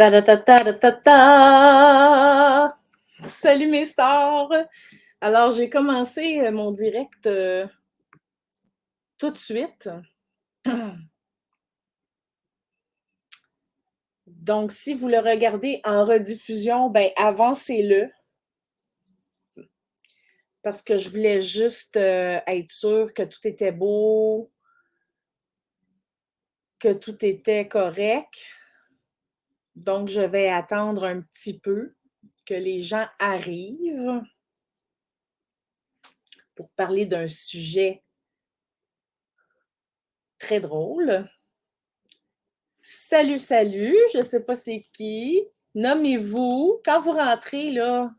Ta-da-ta-ta-da-ta-ta! Salut mes stars! Alors, j'ai commencé mon direct tout de suite. Donc, si vous le regardez en rediffusion, ben avancez-le parce que je voulais juste être sûre que tout était beau, que tout était correct. Donc, je vais attendre un petit peu que les gens arrivent pour parler d'un sujet très drôle. Salut, salut, je ne sais pas c'est qui. Nommez-vous. Quand vous rentrez, là,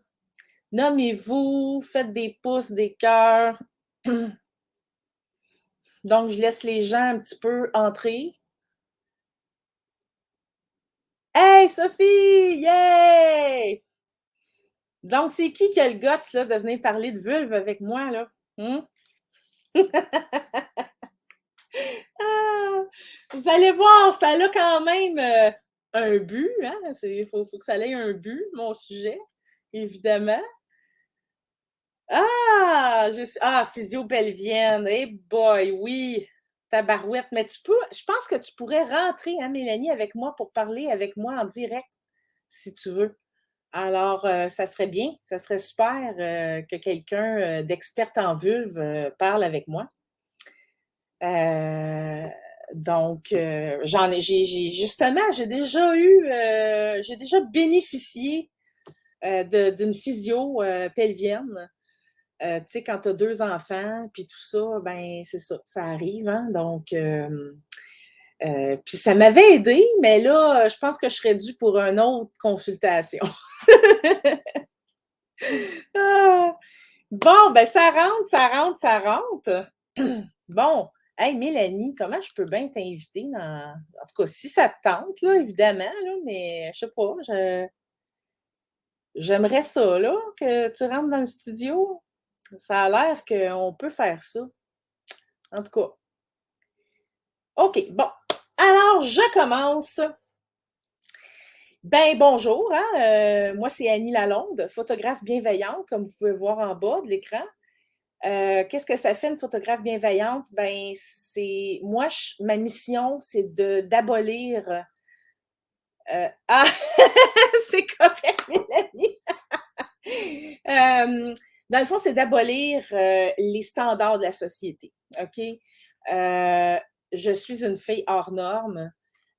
nommez-vous, faites des pouces, des cœurs. Donc, je laisse les gens un petit peu entrer. Hey, Sophie! Yay! Donc, c'est qui a le guts, là, de venir parler de vulve avec moi, là? Hmm? Ah! Vous allez voir, ça a quand même un but, hein? Faut que ça ait un but, mon sujet, évidemment. Physio-pelvienne. Hey boy, oui. Tabarouette. Mais je pense que tu pourrais rentrer, hein, Mélanie, avec moi pour parler avec moi en direct, si tu veux. Alors, ça serait bien, ça serait super que quelqu'un d'experte en vulve parle avec moi. Euh, donc, justement, j'ai déjà bénéficié d'une physio pelvienne. Tu sais, quand tu as 2 enfants, puis tout ça, ben c'est ça, ça arrive, hein? Donc, puis ça m'avait aidé, mais là, je pense que je serais due pour une autre consultation. Ah! Bon, ben ça rentre, ça rentre, ça rentre. Bon, hey Mélanie, comment je peux bien t'inviter dans... En tout cas, si ça te tente, là, évidemment, là, mais je sais pas, j'aimerais ça, là, que tu rentres dans le studio. Ça a l'air qu'on peut faire ça. En tout cas, OK, bon. Alors, je commence. Ben, bonjour, hein? Moi, c'est Annie Lalonde, photographe bienveillante, comme vous pouvez voir en bas de l'écran. Qu'est-ce que ça fait une photographe bienveillante? Ben, moi, ma mission, c'est d'abolir. Ah, c'est correct, Mélanie. Dans le fond, c'est d'abolir les standards de la société. OK? Je suis une fille hors norme.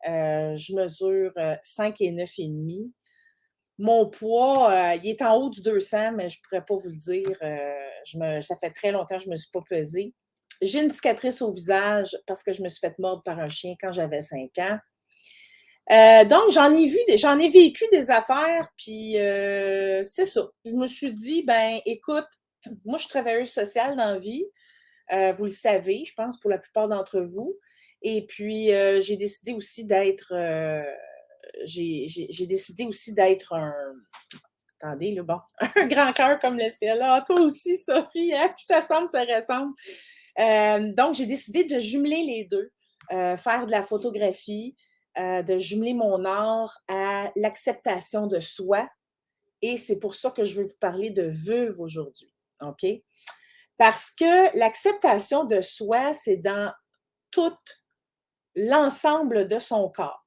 Je mesure 5 et 9 et demi. Mon poids, il est en haut du 200, mais je ne pourrais pas vous le dire. Ça fait très longtemps que je ne me suis pas pesée. J'ai une cicatrice au visage parce que je me suis fait mordre par un chien quand j'avais 5 ans. Donc, j'en ai vécu des affaires, puis c'est ça. Je me suis dit, ben, écoute, moi, je suis travailleuse sociale dans la vie. Vous le savez, je pense, pour la plupart d'entre vous. Et puis, j'ai décidé aussi d'être un. Attendez, là, bon, un grand cœur comme le ciel. Ah, toi aussi, Sophie, hein? Puis ça semble, ça ressemble. Donc, j'ai décidé de jumeler les deux, faire de la photographie, de jumeler mon art à l'acceptation de soi. Et c'est pour ça que je veux vous parler de vulve aujourd'hui. OK? Parce que l'acceptation de soi, c'est dans tout l'ensemble de son corps,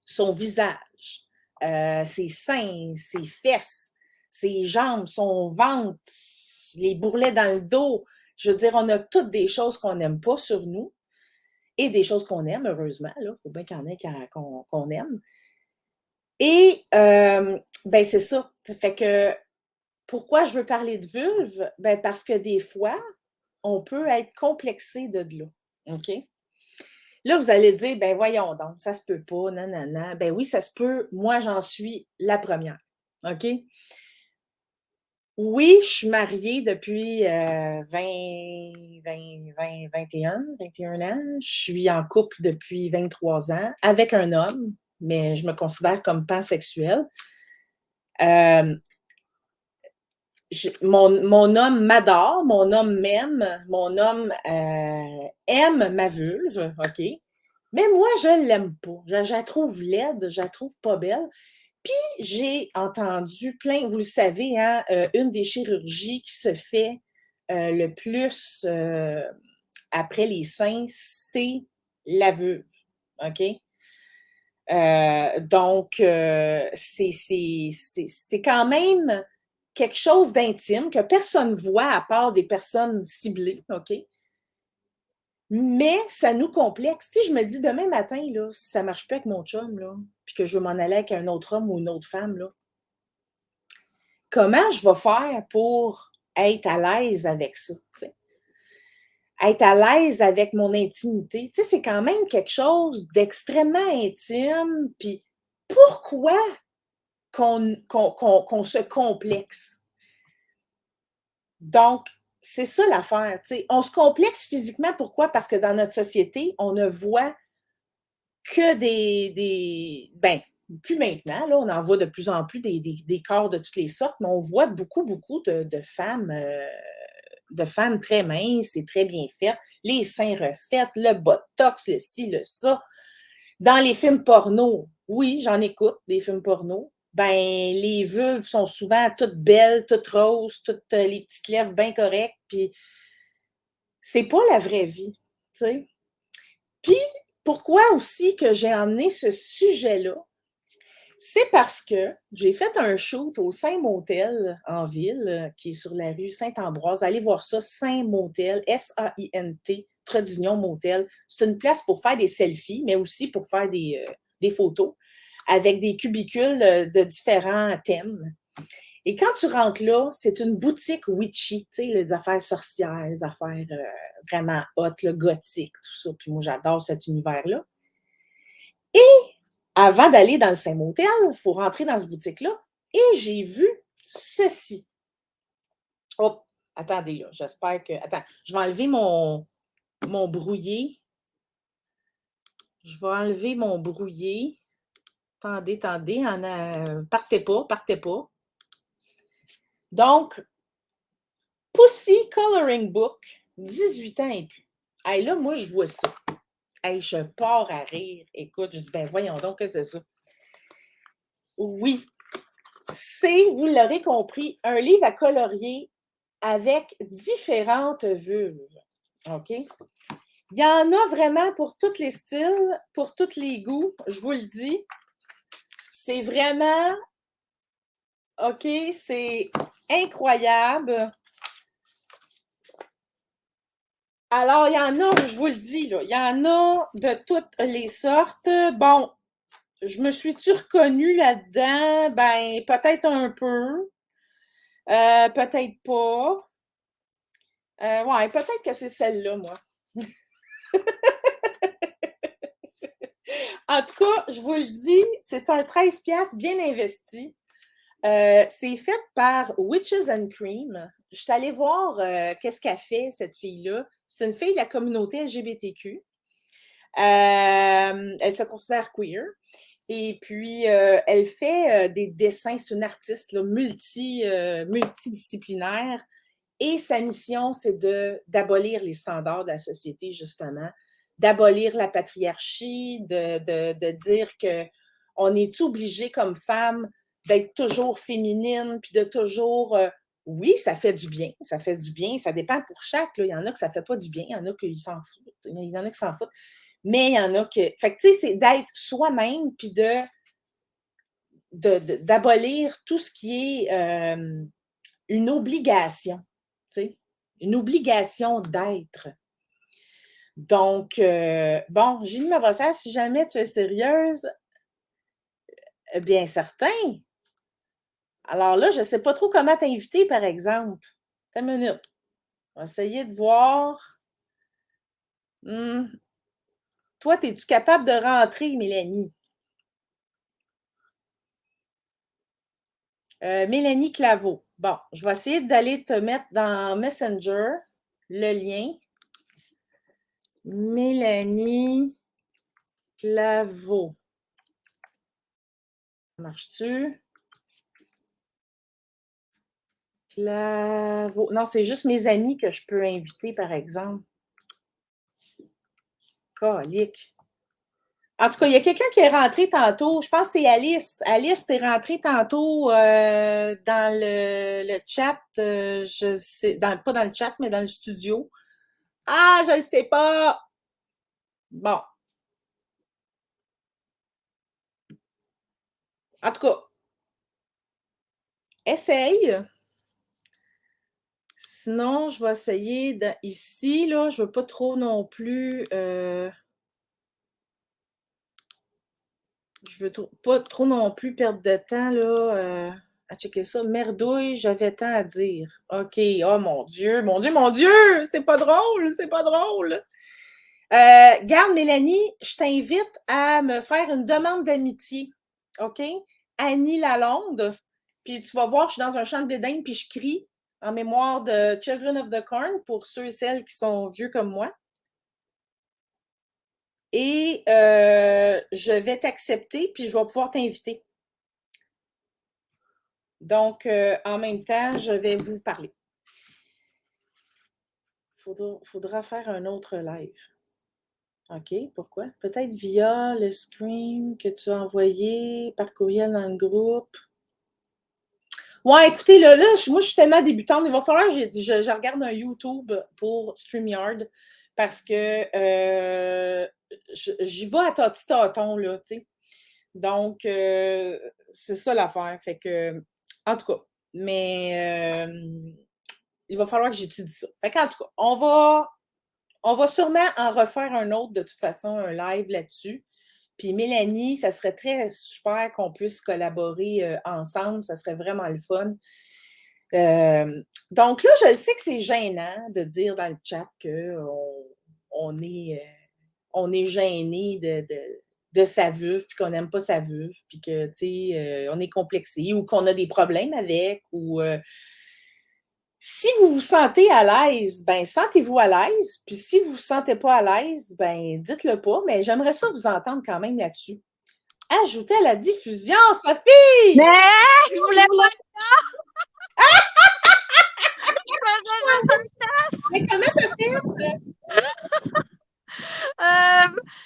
son visage, ses seins, ses fesses, ses jambes, son ventre, les bourrelets dans le dos. Je veux dire, on a toutes des choses qu'on n'aime pas sur nous et des choses qu'on aime, heureusement. Il faut bien qu'il y en ait qu'on aime. Et, ben c'est ça. Fait que, pourquoi je veux parler de vulve? Ben parce que des fois, on peut être complexé de là. OK? Là, vous allez dire, ben voyons donc, ça se peut pas, nanana. Ben oui, ça se peut. Moi, j'en suis la première. OK? Oui, je suis mariée depuis 21 ans. Je suis en couple depuis 23 ans avec un homme, mais je me considère comme pansexuelle. Euh, mon homme m'adore, mon homme m'aime, mon homme aime ma vulve, OK? Mais moi, je ne l'aime pas. Je la trouve laide, je la trouve pas belle. Puis, j'ai entendu plein, vous le savez, hein, une des chirurgies qui se fait le plus après les seins, c'est la vulve. OK? Donc, c'est quand même quelque chose d'intime que personne voit à part des personnes ciblées, OK? Mais ça nous complexe. Si je me dis demain matin, là, si ça ne marche pas avec mon chum, là, puis que je veux m'en aller avec un autre homme ou une autre femme, là, comment je vais faire pour être à l'aise avec ça? T'sais? Être à l'aise avec mon intimité. Tu sais, c'est quand même quelque chose d'extrêmement intime. Puis pourquoi qu'on se complexe? Donc, c'est ça l'affaire. Tu sais. On se complexe physiquement, pourquoi? Parce que dans notre société, on ne voit que ben, plus maintenant, là, on en voit de plus en plus des corps de toutes les sortes, mais on voit beaucoup, beaucoup de femmes très minces et très bien faites, les seins refaits, le botox, le ci, le ça. Dans les films porno, oui, j'en écoute, des films porno. Ben, les vulves sont souvent toutes belles, toutes roses, toutes les petites lèvres bien correctes, puis c'est pas la vraie vie, tu sais. Puis, pourquoi aussi que j'ai emmené ce sujet-là? C'est parce que j'ai fait un shoot au Saint-Motel en ville, qui est sur la rue Saint-Ambroise. Allez voir ça, Saint-Motel, S-A-I-N-T, trait d'union motel. C'est une place pour faire des selfies, mais aussi pour faire des photos avec des cubicules de différents thèmes. Et quand tu rentres là, c'est une boutique witchy, tu sais, les affaires sorcières, les affaires vraiment hot, le gothique, tout ça. Puis moi, j'adore cet univers-là. Et avant d'aller dans le Saint-Motel, il faut rentrer dans cette boutique-là. Et j'ai vu ceci. Oh, attendez, là, j'espère que... Attends, je vais enlever mon brouillé. Je vais enlever mon brouillé. Attendez, partez pas, partez pas. Donc, Pussy Coloring Book, 18 ans et plus. Hey, là, moi, je vois ça. Hey, je pars à rire. Écoute, je dis, ben voyons donc, que c'est ça. Oui, c'est, vous l'aurez compris, un livre à colorier avec différentes vulves. OK? Il y en a vraiment pour tous les styles, pour tous les goûts, je vous le dis. C'est vraiment, OK, c'est incroyable. Alors, il y en a, je vous le dis, là, il y en a de toutes les sortes. Bon, je me suis-tu reconnue là-dedans? Ben, peut-être un peu. Peut-être pas. Ouais, peut-être que c'est celle-là, moi. En tout cas, je vous le dis, c'est un 13$ bien investi. C'est fait par Witches and Cream. Je suis allée voir qu'est-ce qu'a fait cette fille-là. C'est une fille de la communauté LGBTQ. Elle se considère queer. Et puis, elle fait des dessins. C'est une artiste là, multidisciplinaire. Et sa mission, c'est d'abolir les standards de la société, justement, d'abolir la patriarchie, de dire qu'on est obligé comme femme d'être toujours féminine, puis de toujours... oui, ça fait du bien, ça fait du bien, ça dépend pour chaque. Là. Il y en a que ça ne fait pas du bien, il y en a qui s'en foutent, il y en a qui s'en foutent, mais il y en a que... Fait que, tu sais, c'est d'être soi-même, puis d'abolir tout ce qui est une obligation, tu sais, une obligation d'être. Donc, bon, j'ai mis ma brossette. Si jamais tu es sérieuse, bien certain. Alors là, je ne sais pas trop comment t'inviter, par exemple. Attends une minute. On va essayer de voir. Toi, es-tu capable de rentrer, Mélanie? Mélanie Claveau. Bon, je vais essayer d'aller te mettre dans Messenger le lien. Mélanie Claveau. Marche-tu? Claveau. Non, c'est juste mes amis que je peux inviter, par exemple. Calique. En tout cas, il y a quelqu'un qui est rentré tantôt. Je pense que c'est Alice. Alice, t'es rentrée tantôt dans le chat. Je sais, pas dans le chat, mais dans le studio. Ah, je ne sais pas. Bon. En tout cas, essaye. Sinon, je vais essayer ici, là. Je ne veux pas trop non plus. Je veux pas trop non plus perdre de temps, là. À checker ça. Merdouille, j'avais tant à dire. OK. Oh mon Dieu, mon Dieu, mon Dieu! C'est pas drôle, c'est pas drôle. Garde, Mélanie, je t'invite à me faire une demande d'amitié. OK? Annie Lalonde. Puis tu vas voir, je suis dans un champ de bédine, puis je crie en mémoire de Children of the Corn pour ceux et celles qui sont vieux comme moi. Et je vais t'accepter, puis je vais pouvoir t'inviter. Donc, en même temps, je vais vous parler. Faudra faire un autre live. OK, pourquoi? Peut-être via le screen que tu as envoyé par courriel dans le groupe. Ouais, écoutez, là, moi, je suis tellement débutante. Il va falloir que je regarde un YouTube pour StreamYard parce que j'y vais à tâton, là, tu sais. Donc, c'est ça l'affaire. Fait que, en tout cas, mais il va falloir que j'étudie ça. Fait qu'en tout cas, on va sûrement en refaire un autre, de toute façon, un live là-dessus. Puis Mélanie, ça serait très super qu'on puisse collaborer ensemble. Ça serait vraiment le fun. Donc là, je sais que c'est gênant de dire dans le chat qu'on est gêné de sa veuve, puis qu'on n'aime pas sa veuve, puis que, tu sais, on est complexé ou qu'on a des problèmes avec. Ou si vous vous sentez à l'aise, ben sentez-vous à l'aise. Puis si vous ne vous sentez pas à l'aise, ben dites-le pas. Mais j'aimerais ça vous entendre quand même là-dessus. Ajoutez à la diffusion, Sophie! Mais je voulais pas ça! Mais comment t'as fait?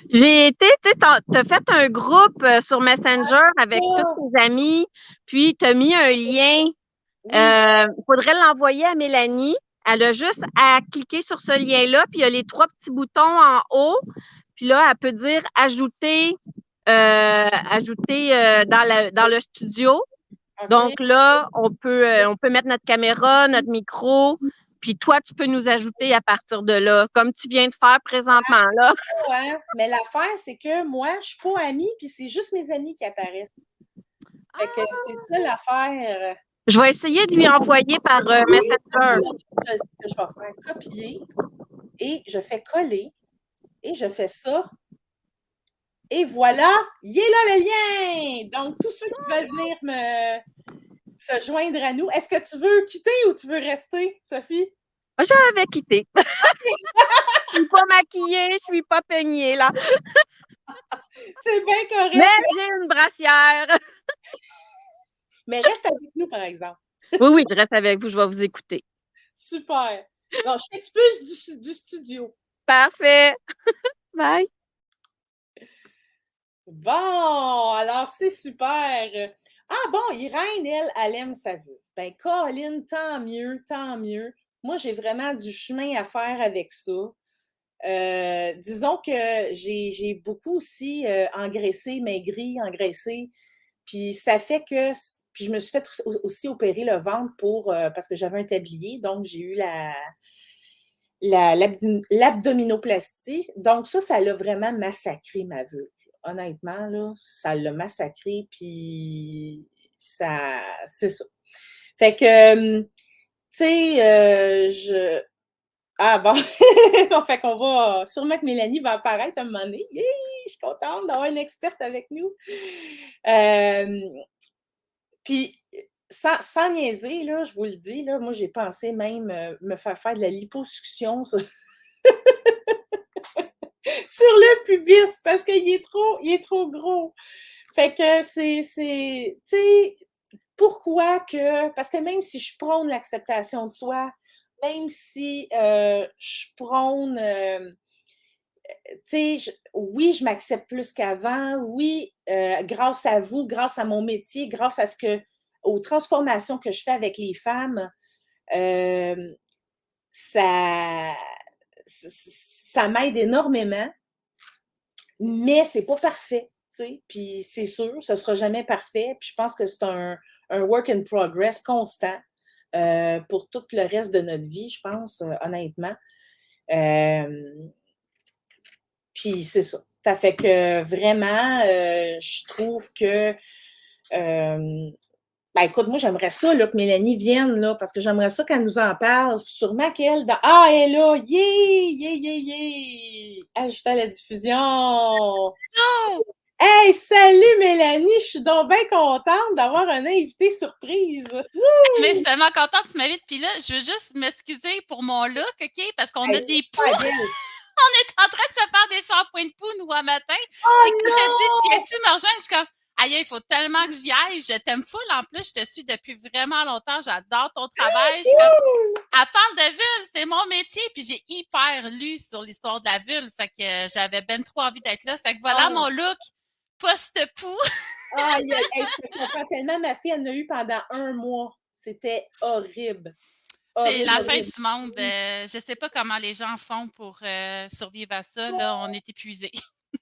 J'ai été, tu as fait un groupe sur Messenger avec tous tes amis, puis tu as mis un lien. Il faudrait l'envoyer à Mélanie. Elle a juste à cliquer sur ce lien-là, puis il y a les 3 petits boutons en haut. Puis là, elle peut dire ajouter, dans le studio. Okay. Donc là, on peut mettre notre caméra, notre micro, puis toi, tu peux nous ajouter à partir de là, comme tu viens de faire présentement là. Ouais. Mais l'affaire, c'est que moi, je ne suis pas amie, puis c'est juste mes amis qui apparaissent. Fait que c'est ça l'affaire. Je vais essayer de lui envoyer par Messenger. Je vais faire copier et je fais coller et je fais ça. Et voilà, il est là le lien! Donc, tous ceux qui veulent venir se joindre à nous, est-ce que tu veux quitter ou tu veux rester, Sophie? Je vais quitter. Je suis pas maquillée, je suis pas peignée, là. C'est bien correct. Mais j'ai une brassière. Mais reste avec nous, par exemple. Oui, je reste avec vous, je vais vous écouter. Super. Bon, je t'expulse du studio. Parfait. Bye. Bon, alors c'est super. Ah bon, Irène, elle aime sa veuve. Ben, Colin, tant mieux, tant mieux. Moi, j'ai vraiment du chemin à faire avec ça. Disons que j'ai beaucoup aussi maigri, engraissé. Puis ça fait que. Puis je me suis fait aussi opérer le ventre parce que j'avais un tablier. Donc, j'ai eu l'abdominoplastie. Donc, ça l'a vraiment massacré ma veuve. Honnêtement, là, ça l'a massacré, puis c'est ça. Fait que, tu sais, Ah bon, fait qu'on va, sûrement que Mélanie va apparaître à un moment donné. Yeah! Je suis contente d'avoir une experte avec nous. Puis, sans niaiser, là, je vous le dis, là, moi, j'ai pensé même me faire de la liposuction sur le pubis parce qu'il est trop gros. Fait que tu sais, pourquoi que, parce que même si je prône l'acceptation de soi, même si je prône tu sais, oui, je m'accepte plus qu'avant. Oui, grâce à vous, grâce à mon métier, grâce à aux transformations que je fais avec les femmes, ça, ça m'aide énormément, mais c'est pas parfait, tu sais. Puis c'est sûr, ce sera jamais parfait. Puis je pense que c'est un work in progress constant pour tout le reste de notre vie, je pense, honnêtement. Puis c'est ça. Ça fait que vraiment, je trouve que ben écoute, moi j'aimerais ça là, que Mélanie vienne là, parce que j'aimerais ça qu'elle nous en parle. Sûrement qu'elle. Ah, elle est là! Yeah! Yeah, yeah, yeah! Ajouter à la diffusion. Oh! Hey, salut Mélanie! Je suis donc bien contente d'avoir un invité surprise. Mais je suis tellement contente que tu m'invites. Puis là, je veux juste m'excuser pour mon look, OK? Parce qu'on a des poux. On est en train de se faire des shampoings de poux, nous, un matin. Oh Et quand non! t'as dit, tu viens-tu me rejoindre? Je suis comme, aïe, il faut tellement que j'y aille. Je t'aime full. En plus, je te suis depuis vraiment longtemps. J'adore ton travail. Je suis comme, elle parle de vulve, c'est mon métier. Puis j'ai hyper lu sur l'histoire de la vulve. Fait que j'avais ben trop envie d'être là. Fait que voilà mon look post-poux. Aïe, aïe, aïe, je te comprends tellement. Ma fille, elle en a eu pendant 1 mois. C'était horrible. C'est Horrible, la fin horrible. du monde. Je sais pas comment les gens font pour survivre à ça. Là, on est épuisés.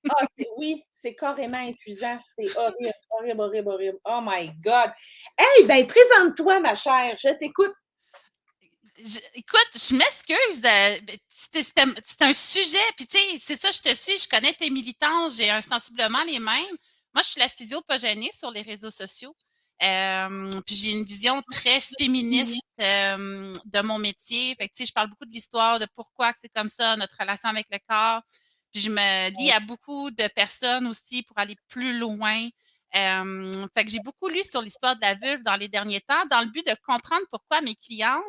Ah, oui, c'est carrément épuisant. C'est horrible, horrible, horrible, horrible. Oh my God. Hey, ben, présente-toi, ma chère. Je t'écoute. Écoute, je m'excuse. C'est un sujet, puis tu sais, c'est ça, je te suis, je connais tes militants, j'ai sensiblement les mêmes. Moi, je suis la physio pas gênée sur les réseaux sociaux. Puis j'ai une vision très féministe de mon métier. Fait que, tu sais, je parle beaucoup de l'histoire, de pourquoi c'est comme ça, notre relation avec le corps. Puis je me lie à beaucoup de personnes aussi pour aller plus loin. Fait que j'ai beaucoup lu sur l'histoire de la vulve dans les derniers temps, dans le but de comprendre pourquoi mes clientes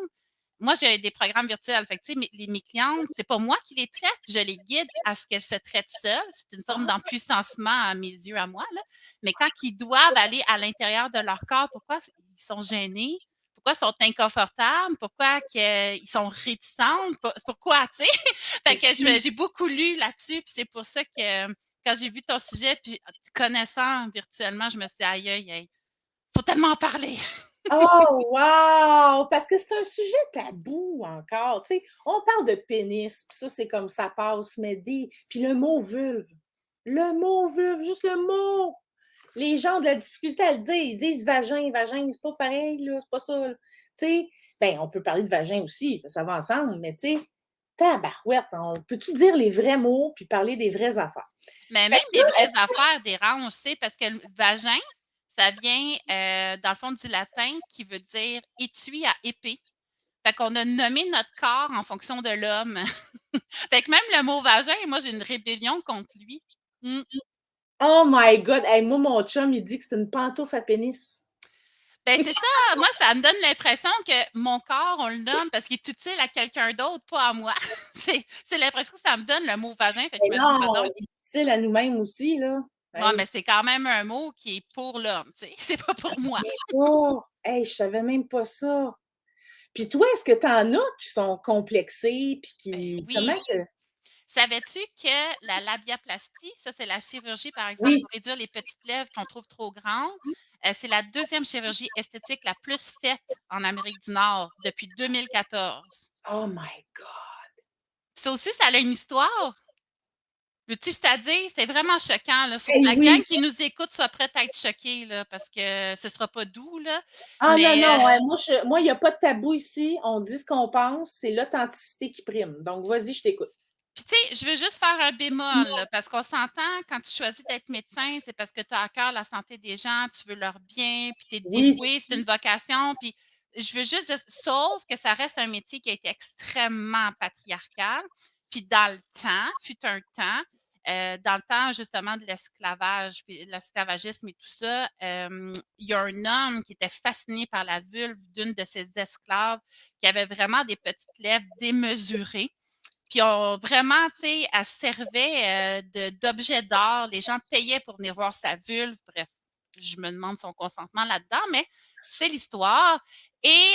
moi, j'ai des programmes virtuels. Fait que, tu sais, mes clientes, c'est pas moi qui les traite, je les guide à ce qu'elles se traitent seules. C'est une forme d'empuissancement à mes yeux, à moi, là. Mais quand ils doivent aller à l'intérieur de leur corps, pourquoi ils sont gênés? Pourquoi ils sont inconfortables? Pourquoi ils sont réticentes? Pourquoi, tu sais? Fait que j'ai beaucoup lu là-dessus, puis c'est pour ça que quand j'ai vu ton sujet, puis connaissant virtuellement, je me suis dit, aïe, aïe, aïe, faut tellement en parler. Oh, wow! Parce que c'est un sujet tabou encore. Tu sais, on parle de pénis, puis ça, c'est comme ça passe, mais puis le mot vulve. Le mot vulve, juste le mot. Les gens ont de la difficulté à le dire. Ils disent vagin, vagin, c'est pas pareil, là, c'est pas ça. Tu sais, ben, on peut parler de vagin aussi, ça va ensemble, mais tu sais, tabarouette, on peut-tu dire les vrais mots puis parler des vraies affaires? Mais même les vraies affaires dérangent, tu sais, parce que le vagin, ça vient, dans le fond, du latin qui veut dire étui à épée. Fait qu'on a nommé notre corps en fonction de l'homme. Fait que même le mot vagin, moi, j'ai une rébellion contre lui. Mm. Oh my God! Hey, moi, mon chum, il dit que c'est une pantoufle à pénis. Ben, c'est ça. Moi, ça me donne l'impression que mon corps, on le nomme parce qu'il est utile à quelqu'un d'autre, pas à moi. C'est l'impression que ça me donne le mot vagin. Fait Mais qu'imagine-toi non, donc. il est utile à nous-mêmes aussi, là. Ouais, Hey. mais c'est quand même un mot qui est pour l'homme, tu sais. C'est pas pour moi. Oh! Hey, je savais même pas ça. Puis toi, est-ce que tu en as qui sont complexés puis Ben qui oui. comment que Savais-tu que la labiaplastie, ça, c'est la chirurgie, par exemple, oui. pour réduire les petites lèvres qu'on trouve trop grandes. C'est la deuxième chirurgie esthétique la plus faite en Amérique du Nord depuis 2014. Oh my God! Ça aussi, ça a une histoire. Veux-tu que je te dise? C'est vraiment choquant, là. Faut que Hey, la gang oui! qui nous écoute soit prête à être choquée, là, parce que ce sera pas doux, là. Ah non, Mais non, moi, il y a pas de tabou ici. On dit ce qu'on pense, c'est l'authenticité qui prime. Donc, vas-y, je t'écoute. puis, tu sais, je veux juste faire un bémol, là, parce qu'on s'entend, quand tu choisis d'être médecin, c'est parce que tu as à cœur la santé des gens, tu veux leur bien, puis tu es Oui. dévoué, c'est une vocation. Puis, je veux juste dire, sauf que ça reste un métier qui a été extrêmement patriarcal. Puis, dans le temps, fut un temps, dans le temps justement de l'esclavage, puis de l'esclavagisme et tout ça, il y a un homme qui était fasciné par la vulve d'une de ses esclaves qui avait vraiment des petites lèvres démesurées. Puis on vraiment, tu sais, elle servait d'objet d'art. Les gens payaient pour venir voir sa vulve. Bref, je me demande son consentement là-dedans, mais C'est l'histoire. Et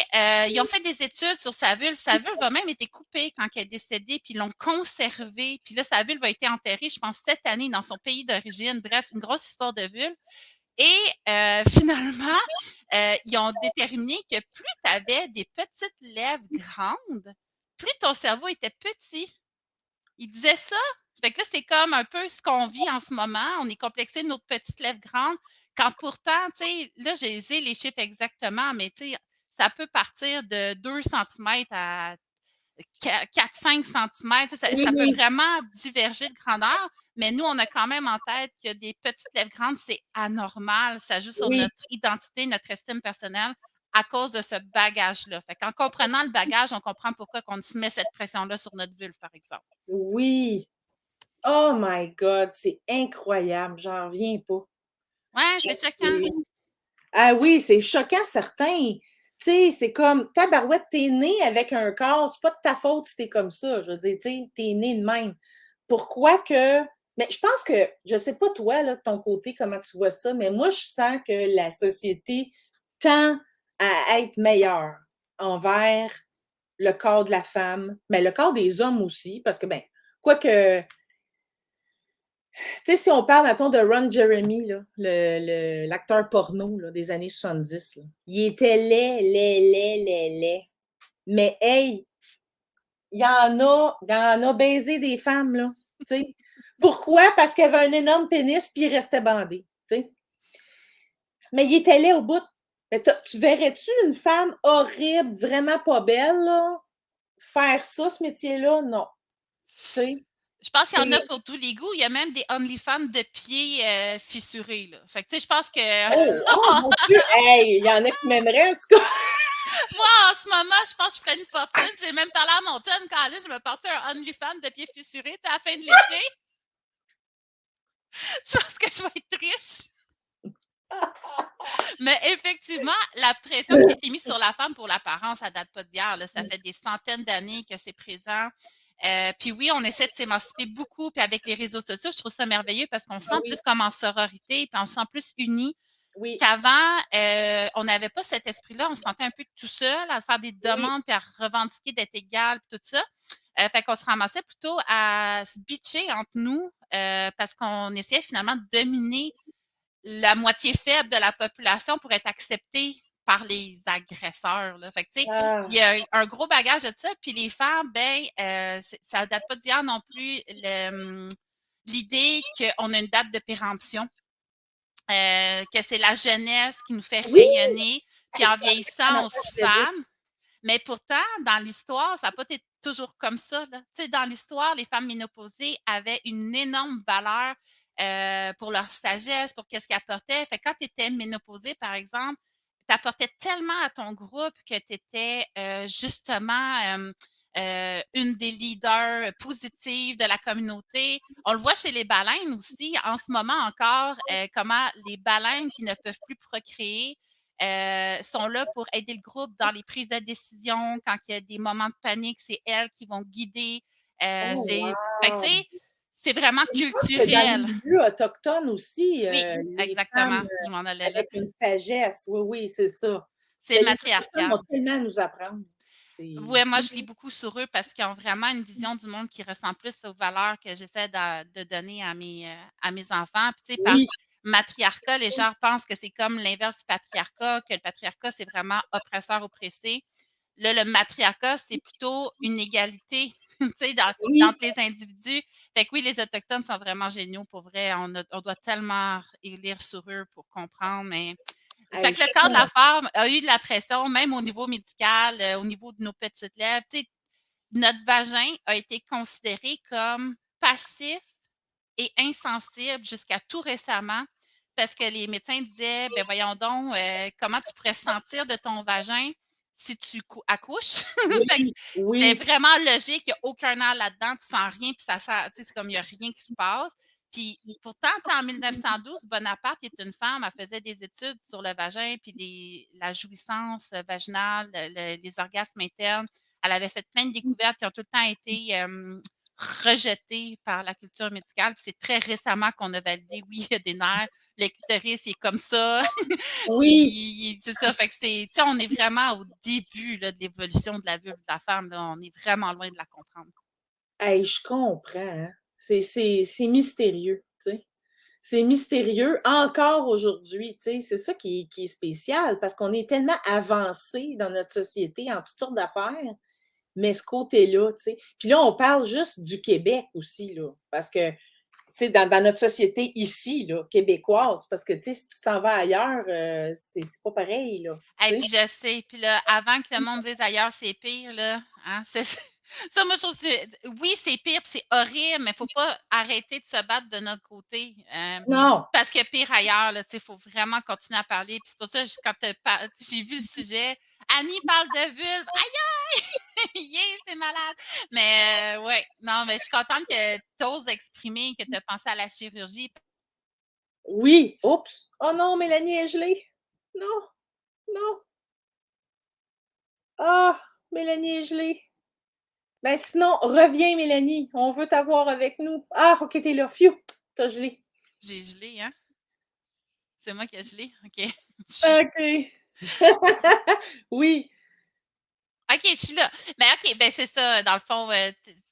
ils ont fait des études sur sa vulve. Sa vulve a même été coupée quand elle est décédée, puis ils l'ont conservée. Puis là, sa vulve a été enterrée, je pense, cette année dans son pays d'origine. Bref, une grosse histoire de vulve. Et finalement, ils ont déterminé que plus tu avais des petites lèvres grandes, plus ton cerveau était petit. Ils disaient ça. Fait que là, c'est comme un peu ce qu'on vit en ce moment. On est complexé de nos petites lèvres grandes, quand pourtant, tu sais, là, j'ai les chiffres exactement, mais tu sais, ça peut partir de 2 centimètres à 4-5 centimètres. Oui, Ça peut oui, vraiment diverger de grandeur, mais nous, on a quand même en tête que des petites lèvres grandes, c'est anormal. Ça joue sur oui, notre identité, notre estime personnelle à cause de ce bagage-là. Fait qu'en comprenant le bagage, on comprend pourquoi on se met cette pression-là sur notre vulve, par exemple. oui. Oh my God, c'est incroyable, j'en reviens pas. Ouais, c'est choquant. C'est- Ah oui, c'est choquant, certain. Tu sais, c'est comme, tabarouette, t'es né avec un corps, c'est pas de ta faute si t'es comme ça. Je veux dire, tu sais, t'es né de même. Pourquoi que. Mais je pense que, je sais pas toi, là, de ton côté, comment tu vois ça, mais moi, je sens que la société tend à être meilleure envers le corps de la femme, mais le corps des hommes aussi, parce que, ben, quoique, tu sais, si on parle, mettons, de Ron Jeremy, là, l'acteur porno là, des années 70, là, il était laid. Mais hey, il y en a baisé des femmes, là. Tu sais. Pourquoi? Parce qu'il avait un énorme pénis puis il restait bandé. Tu sais. Mais il était laid au bout. Mais tu verrais-tu une femme horrible, vraiment pas belle, là, faire ça, ce métier-là? Non. Tu sais. Je pense qu'il y en a C'est. pour tous les goûts. Il y a même des OnlyFans de pieds fissurés, là. Fait que, tu sais, je pense que Oh mon Dieu! Hey, il y en a qui m'aimeraient, en tout cas. moi, en ce moment, je pense que je ferais une fortune. J'ai même parlé à mon chum quand je me partais un OnlyFans de pieds fissurés, tu sais, à la fin de l'été. Je pense que je vais être riche. Mais effectivement, la pression qui a été mise sur la femme pour l'apparence, ça date pas d'hier. Là. Ça fait des centaines d'années que c'est présent. Puis oui, on essaie de s'émanciper beaucoup. Puis avec les réseaux sociaux, je trouve ça merveilleux parce qu'on se sent Oui, plus comme en sororité, puis on se sent plus unis oui, qu'avant. On n'avait pas cet esprit-là. On se sentait un peu tout seul à faire des oui. demandes, puis à revendiquer d'être égal, puis tout ça. Fait qu'on se ramassait plutôt à se bitcher entre nous parce qu'on essayait finalement de dominer la moitié faible de la population pour être accepté par les agresseurs. Là. Fait que, tu sais, Ah, il y a un gros bagage de ça. Puis les femmes, ben, ça date pas d'hier non plus l'idée qu'on a une date de péremption, que c'est la jeunesse qui nous fait oui! rayonner, puis Hey, en ça vieillissant, m'apprend on se à dire. fane. Mais pourtant, dans l'histoire, ça n'a pas été toujours comme ça. Là. Tu sais, dans l'histoire, les femmes ménopausées avaient une énorme valeur pour leur sagesse, pour qu'est-ce qu'elles apportaient. Fait que quand tu étais ménopausée, par exemple, tu apportais tellement à ton groupe que tu étais justement une des leaders positives de la communauté. On le voit chez les baleines aussi, en ce moment encore, comment les baleines qui ne peuvent plus procréer sont là pour aider le groupe dans les prises de décision. Quand il y a des moments de panique, c'est elles qui vont guider. Oh, Fait que, tu wow! sais, c'est vraiment Je pense que dans les culturel. milieux autochtones aussi, Oui, les femmes exactement. Je m'en allais là. avec une sagesse, oui, oui, c'est ça. C'est Mais les autochtones matriarcal. ont tellement à nous apprendre. C'est Ouais, moi, je lis beaucoup sur eux parce qu'ils ont vraiment une vision du monde qui ressemble plus aux valeurs que j'essaie de donner à mes enfants. Puis, tu sais, par oui, matriarcat, les gens pensent que c'est comme l'inverse du patriarcat, que le patriarcat, c'est vraiment oppresseur-oppressé. Là, le matriarcat, c'est plutôt une égalité, tu sais, oui. entre les individus. Fait que oui, les Autochtones sont vraiment géniaux, pour vrai. On doit tellement lire sur eux pour comprendre, mais fait Hey, que je le sais corps pas. de la femme a eu de la pression, même au niveau médical, au niveau de nos petites lèvres. Tu sais, notre vagin a été considéré comme passif et insensible jusqu'à tout récemment parce que les médecins disaient, ben voyons donc, comment tu pourrais sentir de ton vagin si tu accouches? Fait que Oui, c'était oui. vraiment logique, il n'y a aucun air là-dedans, tu sens rien, puis c'est comme il n'y a rien qui se passe. Puis pourtant, en 1912, Bonaparte, qui est une femme, elle faisait des études sur le vagin, puis la jouissance vaginale, les orgasmes internes. Elle avait fait plein de découvertes qui ont tout le temps été rejeté par la culture médicale. Puis c'est très récemment qu'on a validé, oui, il y a des nerfs, le clitoris, il est comme ça. Oui, Puis c'est ça, fait que c'est, tu sais, on est vraiment au début là, de l'évolution de la vulve de la femme. Là. On est vraiment loin de la comprendre. hey, je comprends, hein. C'est mystérieux, tu sais. C'est mystérieux encore aujourd'hui, tu sais. C'est ça qui est spécial parce qu'on est tellement avancé dans notre société en toutes sortes d'affaires, mais ce côté-là, tu sais. Puis là, on parle juste du Québec aussi, là, parce que, tu sais, dans notre société ici, là, québécoise, parce que, tu sais, si tu t'en vas ailleurs, c'est pas pareil, là, Et tu puis sais. je sais, puis là, avant que le monde dise ailleurs, c'est pire, là, hein, ça, moi, je trouve que oui, c'est pire, puis c'est horrible, mais il ne faut pas arrêter de se battre de notre côté. Non! Parce que pire ailleurs, là, tu sais, il faut vraiment continuer à parler. Puis c'est pour ça, quand j'ai vu le sujet, Annie parle de vulve. Aïe, aïe! Yeah, c'est malade! Mais ouais, non, mais je suis contente que tu oses exprimer que tu as pensé à la chirurgie. Oui! Oups! Oh non, Mélanie est gelée! Non! Non! Ah! Mélanie est gelée! Ben sinon, reviens, Mélanie. On veut t'avoir avec nous. Ah, ok, t'es là. Phew! T'as gelé. J'ai gelé, hein? C'est moi qui ai gelé? OK. Ok. Oui. OK, je suis là. Mais OK, ben c'est ça, dans le fond,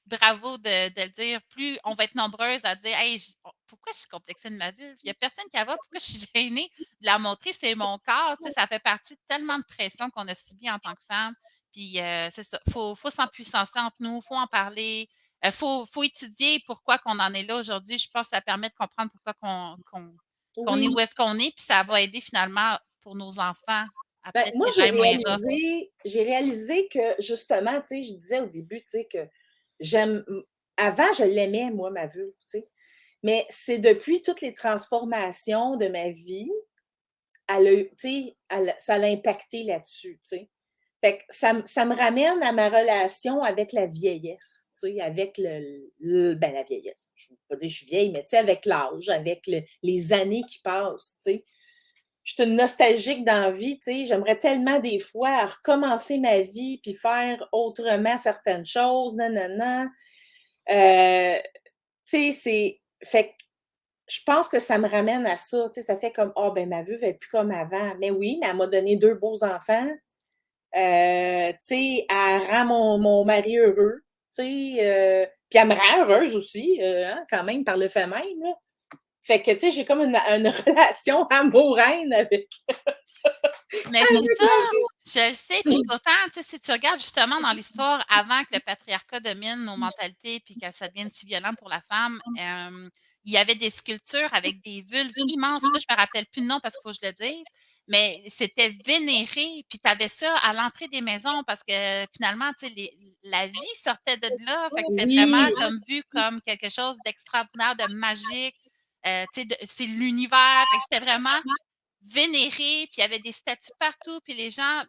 bravo de le dire. Plus on va être nombreuses à dire Hey, pourquoi je suis complexée de ma vulve? Il n'y a personne qui la voit, pourquoi je suis gênée de la montrer, c'est mon corps. Tu sais, ça fait partie de tellement de pression qu'on a subi en tant que femme. Puis c'est ça, faut s'empuissancer entre nous, faut en parler. Faut étudier pourquoi qu'on en est là aujourd'hui. Je pense que ça permet de comprendre pourquoi qu'on est Oui. où est-ce qu'on est, puis ça va aider finalement pour nos enfants à Ben, peut-être moi, qu'ils aillent moins rough. j'ai réalisé que, justement, tu sais, je disais au début, tu sais, que j'aime. Avant, je l'aimais, moi, ma vulve, tu sais. Mais c'est depuis toutes les transformations de ma vie, tu sais, ça l'a impacté là-dessus, tu sais. Fait que ça me ramène à ma relation avec la vieillesse, tu sais, avec ben, la vieillesse. Je ne veux pas dire que je suis vieille, mais tu sais, avec l'âge, avec les années qui passent, tu sais. Je suis une nostalgique dans la vie, tu sais. J'aimerais tellement des fois recommencer ma vie puis faire autrement certaines choses, nanana. Tu sais, c'est. Fait que je pense que ça me ramène à ça. Tu sais, ça fait comme, ah, ben, ma vue n'est plus comme avant. Mais oui, mais elle m'a donné 2 beaux enfants. Tu sais, elle rend mon mari heureux. Tu sais, puis elle me rend heureuse aussi, hein, quand même, par le fait même, là. Fait que, tu sais, j'ai comme une relation amour-haine avec, Mais c'est avec ça, la je le sais. Puis pourtant, tu sais, si tu regardes justement dans l'histoire, avant que le patriarcat domine nos mentalités puis que ça devienne si violent pour la femme, il y avait des sculptures avec des vulves immenses. Là, je me rappelle plus le nom parce qu'il faut que je le dise, mais c'était vénéré. Puis tu avais ça à l'entrée des maisons parce que finalement, tu sais, la vie sortait de là. Fait que c'était vraiment Oui, comme vu comme quelque chose d'extraordinaire, de magique. Tu sais, c'est l'univers. Fait que c'était vraiment vénéré, puis il y avait des statues partout, puis les gens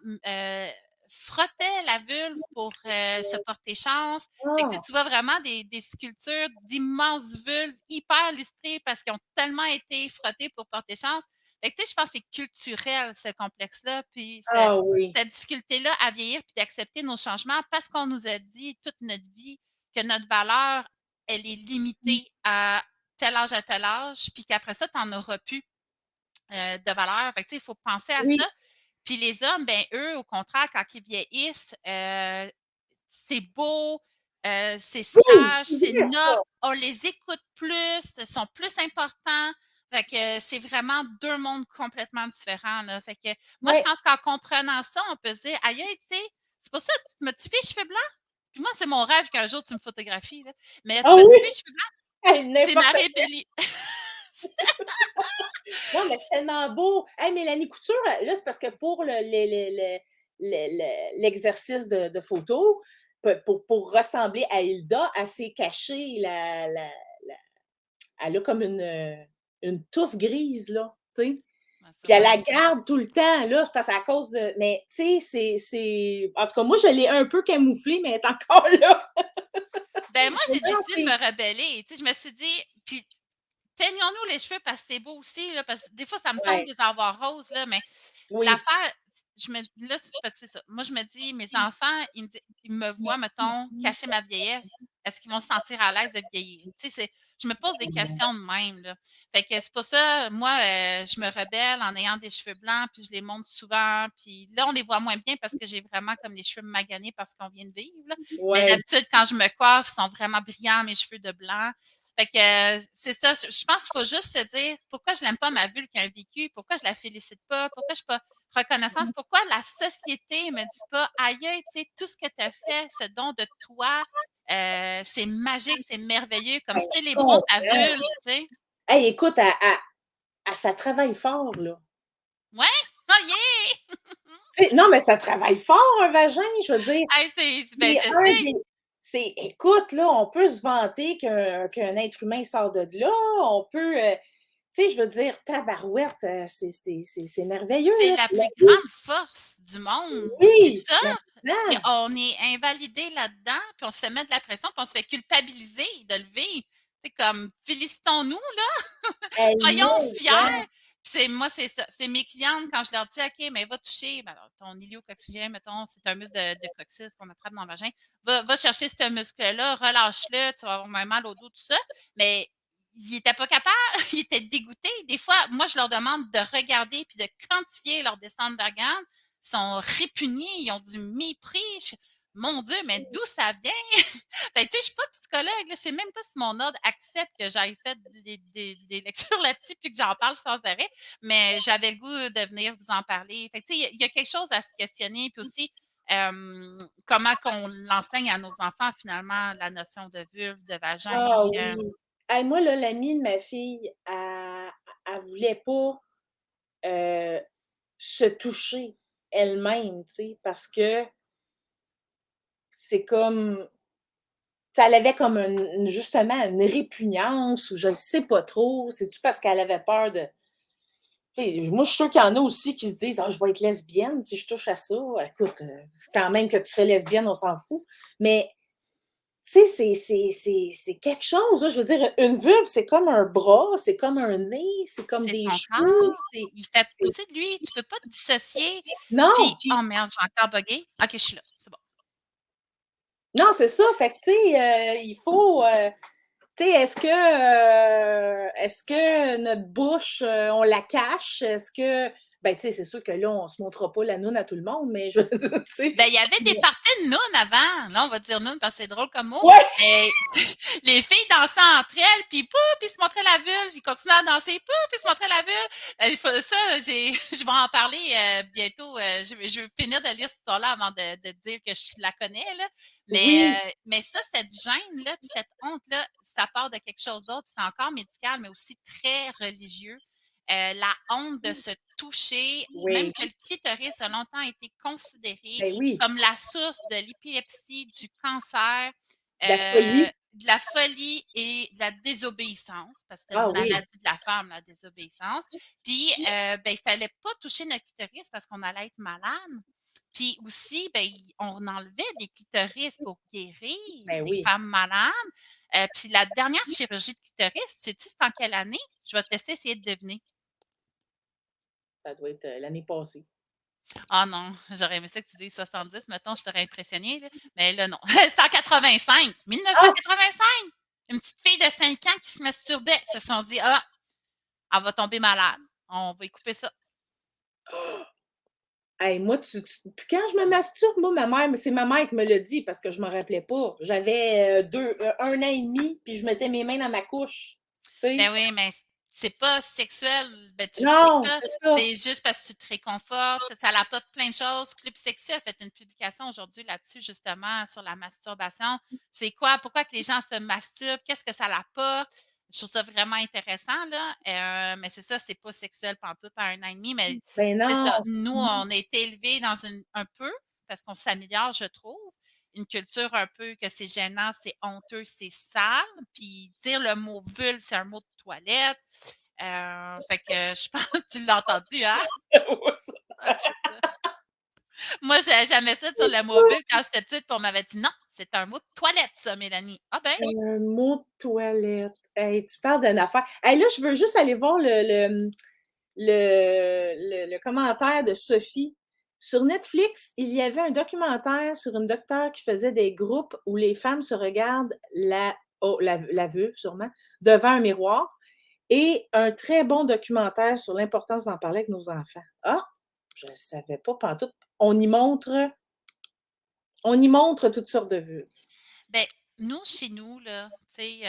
frottaient la vulve pour se porter chance. Fait que, ah, tu vois vraiment des sculptures d'immenses vulves hyper lustrées parce qu'ils ont tellement été frottés pour porter chance. Fait que, je pense que c'est culturel, ce complexe-là, puis ah oui. cette difficulté-là à vieillir puis d'accepter nos changements parce qu'on nous a dit toute notre vie que notre valeur, elle est limitée à tel âge, puis qu'après ça, tu n'en auras plus de valeur. Fait que, il faut penser à Oui, ça. Puis les hommes, ben eux, au contraire, quand ils vieillissent, c'est beau, c'est oui, sage, c'est c'est vrai ça. noble, on les écoute plus, ils sont plus importants. Fait que c'est vraiment 2 mondes complètement différents, là. Fait que moi, je Ouais. pense qu'en comprenant ça, on peut se dire: «Aïe aïe, tu sais, c'est pour ça, tu m'as-tu vu les cheveux blancs?» Puis moi, c'est mon rêve qu'un jour tu me photographies, là. «Mais Ah tu m'as-tu oui, vu les cheveux blancs?» hey, C'est ma n'importe quoi. rébellion. Non, mais c'est tellement beau. Hey, Mélanie Couture, là, c'est parce que pour l'exercice de photo, pour ressembler à Hilda, elle s'est cachée elle a comme une touffe grise, là, tu sais. Ben, Puis elle sûrement. la garde tout le temps, là, c'est parce à cause de. Mais, tu sais, c'est. En tout cas, moi, je l'ai un peu camouflée, mais elle est encore là. Ben moi, Mais j'ai non, décidé de me rebeller. Tu sais, je me suis dit, puis teignons-nous les cheveux parce que c'est beau aussi, là, parce que des fois, ça me tente Ouais, de les avoir roses, là, mais oui. l'affaire, là, c'est parce que c'est ça. Moi, je me dis, mes enfants, ils me voient, mettons, cacher ma vieillesse. Est-ce qu'ils vont se sentir à l'aise de vieillir? Tu sais, je me pose des questions de même, là. Fait que c'est pour ça, moi, je me rebelle en ayant des cheveux blancs, puis je les monte souvent, puis là, on les voit moins bien parce que j'ai vraiment comme les cheveux maganés parce qu'on vient de vivre, là. Mais Ouais. d'habitude, quand je me coiffe, ils sont vraiment brillants, mes cheveux de blanc. Fait que c'est ça, je pense qu'il faut juste se dire pourquoi je l'aime pas ma bulle qui a un vécu, pourquoi je la félicite pas, pourquoi je suis pas reconnaissance, pourquoi la société me dit pas aïe, tu sais, tout ce que tu as fait, ce don de toi, c'est magique, c'est merveilleux, comme Ben, je célébrons ta comprends. vulve, tu sais. Hey, écoute, ça travaille fort, là. Ouais, oh yeah! Non, mais ça travaille fort, un vagin, je veux dire. Hey, ben, je Un sais. des, écoute, là, on peut se vanter qu'un être humain sort de là, on peut, tu sais, je veux dire, tabarouette, c'est merveilleux, C'est là. la plus grande force du monde. C'est Oui, ça. Puis maintenant. on est invalidé là-dedans, puis on se fait mettre de la pression, puis on se fait culpabiliser de le vivre. C'est comme, félicitons-nous, là. Hey, Soyons hein. fiers. Puis moi, c'est ça. C'est mes clientes, quand je leur dis, OK, mais va toucher, ben alors, ton iliococcygien, mettons, c'est un muscle de coccyx qu'on attrape dans le vagin. Va chercher ce muscle-là, relâche-le, tu vas avoir moins mal au dos, tout ça. Mais ils n'étaient pas capables, ils étaient dégoûtés. Des fois, moi, je leur demande de regarder puis de quantifier leur descente d'organes. Ils sont répugnés, ils ont du mépris. Mon Dieu, mais d'où ça vient? Fait que, tu sais, je suis pas psychologue, là. Je sais même pas si mon ordre accepte que j'aille faire des lectures là-dessus puis que j'en parle sans arrêt, mais j'avais le goût de venir vous en parler. Fait que, tu sais, il y a quelque chose à se questionner, puis aussi, comment qu'on l'enseigne à nos enfants, finalement, la notion de vulve, de vagin. Ah oui. Hey, moi, là, l'amie de ma fille, elle voulait pas se toucher elle-même, tu sais, parce que c'est comme, tu sais, elle avait comme justement une répugnance ou je ne sais pas trop. C'est-tu parce qu'elle avait peur de. Tu sais, moi, je suis sûre qu'il y en a aussi qui se disent: ah, je vais être lesbienne si je touche à ça. Écoute, quand même que tu serais lesbienne, on s'en fout. Mais tu sais, c'est quelque chose, là. Je veux dire, une vulve, c'est comme un bras, c'est comme un nez, c'est comme C'est des ton cheveux, corps. Il fait partie de lui. Tu peux pas te dissocier. non! Puis, oh merde, j'ai encore buggé. OK, je suis là. C'est bon. Non, c'est ça. Fait que, tu sais, il faut. Tu sais, est-ce que notre bouche, on la cache? Est-ce que. Ben, tu sais, c'est sûr que là, on se montrera pas la noune à tout le monde, mais je veux dire, tu sais. Ben, il y avait des parties de nounes avant. Là, on va dire noun parce que c'est drôle comme mot. Ouais! Mais les filles dansaient entre elles, puis pouf, puis se montraient la vulve, puis continuaient à danser, pouf, puis se montraient la vulve. Ça, je vais en parler bientôt. Je vais finir de lire cette histoire-là avant de dire que je la connais, là. Oui, Mais ça, cette gêne-là, puis cette honte-là, ça part de quelque chose d'autre. C'est encore médical, mais aussi très religieux. La honte de se toucher, même oui, que le clitoris a longtemps été considéré ben oui. comme la source de l'épilepsie, du cancer, De la folie. de la folie et de la désobéissance, parce que c'est Ah une oui. maladie de la femme, la désobéissance. Puis, ben, il fallait pas toucher notre clitoris parce qu'on allait être malade. Puis aussi, ben, on enlevait des clitoris pour guérir Ben des oui. femmes malades. Puis la dernière chirurgie de clitoris, tu sais c'est en quelle année? Je vais te laisser essayer de deviner. Ça doit être l'année passée. Ah non, j'aurais aimé ça que tu dises 70, mettons, je t'aurais impressionné, là. Mais là, non. C'est en 85, Ah! 1985! Une petite fille de 5 ans qui se masturbait. Ils se sont dit, ah, elle va tomber malade. On va y couper ça. Hey, moi, puis quand je me masturbe, moi, c'est ma mère qui me l'a dit parce que je me rappelais pas. J'avais 1 an et demi, puis je mettais mes mains dans ma couche. Tu sais? Ben oui, mais c'est pas sexuel. Ben, tu le sais, Non, là. c'est ça. C'est juste parce que tu te réconfortes. Ça apporte plein de choses. Club Sexu a fait une publication aujourd'hui là-dessus, justement, sur la masturbation. C'est quoi? Pourquoi que les gens se masturbent? Qu'est-ce que ça l'apporte? Je trouve ça vraiment intéressant, là. Mais c'est ça, c'est pas sexuel pantoute à 1 an et demi, mais Ben c'est non. ça. Nous, on a été élevés dans un peu, parce qu'on s'améliore, je trouve, une culture un peu que c'est gênant, c'est honteux, c'est sale. Puis dire le mot vulve, c'est un mot de toilette. Fait que je pense que tu l'as entendu, hein? Ah, c'est ça. Moi, j'aimais ça dire le mot vulve quand j'étais petite, puis on m'avait dit non, c'est un mot de toilette, ça, Mélanie. Ah ben, Un mot de toilette. Hey, tu parles d'une affaire. Hey, là, je veux juste aller voir le commentaire de Sophie. Sur Netflix, il y avait un documentaire sur une docteure qui faisait des groupes où les femmes se regardent la vulve, sûrement, devant un miroir, et un très bon documentaire sur l'importance d'en parler avec nos enfants. Ah! Je ne savais pas pantoute. On y montre toutes sortes de vulves. Ben, nous, chez nous, là, tu sais,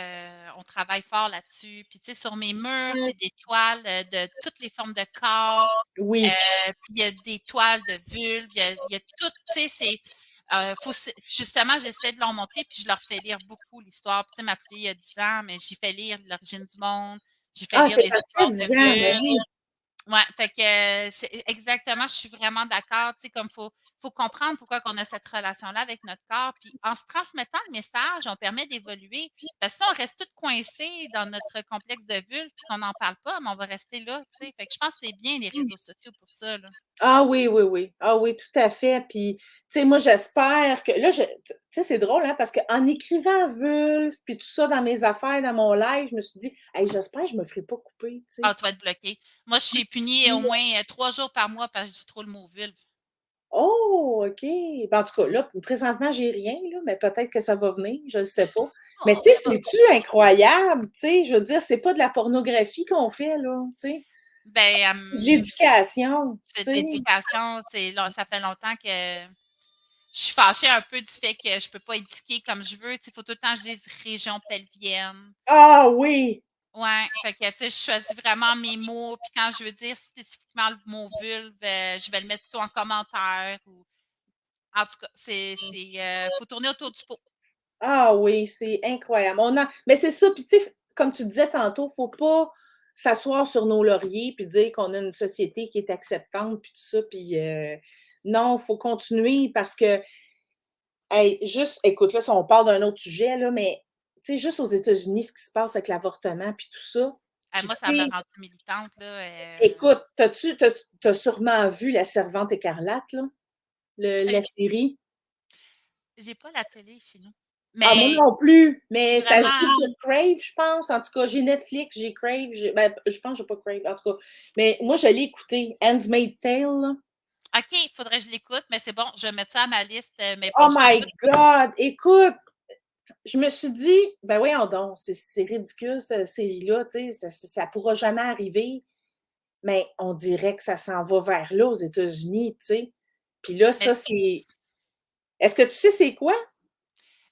on travaille fort là-dessus. Puis, tu sais, sur mes murs, c'est des toiles de toutes les formes de corps. Oui. Puis, il y a des toiles de vulve. Il y a tout, tu sais, justement, j'essaie de leur montrer, puis je leur fais lire beaucoup l'histoire. Puis, tu sais, ma fille a 10 ans, mais j'y fais lire l'origine du monde. J'y fais Ah, lire c'est des parfait, histoires de 10 ans, ben vulve. oui. Ouais, fait que c'est exactement, je suis vraiment d'accord, tu sais, comme faut comprendre pourquoi qu'on a cette relation-là avec notre corps, puis en se transmettant le message, on permet d'évoluer. Parce que si on reste toutes coincées dans notre complexe de vulve, puis qu'on n'en parle pas, mais on va rester là, tu sais. Fait que je pense que c'est bien les réseaux sociaux pour ça, là. Ah oui, oui, oui. Ah oui, tout à fait. Puis, tu sais, moi, j'espère que là, tu sais, c'est drôle, hein, parce qu'en écrivant vulve, puis tout ça dans mes affaires, dans mon live, je me suis dit, hey, j'espère que je me ferai pas couper, tu sais. Ah, tu vas être bloqué. Moi, je suis punie au moins 3 jours par mois parce que je dis trop le mot vulve. Oh, OK. Ben, en tout cas, là, présentement, j'ai rien, là, mais peut-être que ça va venir, je ne sais pas. Mais Oh, tu sais, ça va. c'est-tu incroyable, tu sais? Je veux dire, c'est pas de la pornographie qu'on fait, là, tu sais? Ben, C'est de l'éducation, tu c'est de sais? l'éducation, ça fait longtemps que je suis fâchée un peu du fait que je peux pas éduquer comme je veux. Il faut tout le temps que je dise région pelvienne. Ah oui! Ouais, fait que, tu sais, je choisis vraiment mes mots. Puis quand je veux dire spécifiquement le mot vulve, je vais le mettre plutôt en commentaire. En tout cas, faut tourner autour du pot. Ah oui, c'est incroyable. Mais c'est ça, puis tu sais, comme tu disais tantôt, faut pas s'asseoir sur nos lauriers puis dire qu'on a une société qui est acceptante puis tout ça, puis non, faut continuer parce que, hey, juste, écoute, là, si on parle d'un autre sujet, là, mais tu sais, juste aux États-Unis, ce qui se passe avec l'avortement puis tout ça, puis Moi, ça tu m'a sais, rendue militante, là. écoute, t'as sûrement vu La Servante écarlate, là, la série? J'ai pas la télé chez nous. Ah, moi Mais non plus, je suis mais ça vraiment. joue sur Crave, je pense. En tout cas, j'ai Netflix, j'ai Crave, ben, je pense que j'ai pas Crave, en tout cas. Mais moi, je l'ai écouté, Handmaid's Tale, là. OK, il faudrait que je l'écoute, mais c'est bon, je vais mettre ça à ma liste. Mais bon, Oh je t'ai my tout. God! Écoute, je me suis dit, ben voyons donc, c'est ridicule, cette série-là, tu sais, ça pourra jamais arriver, mais on dirait que ça s'en va vers là aux États-Unis, tu sais. Puis là, Mais ça, c'est... Est-ce que tu sais c'est quoi?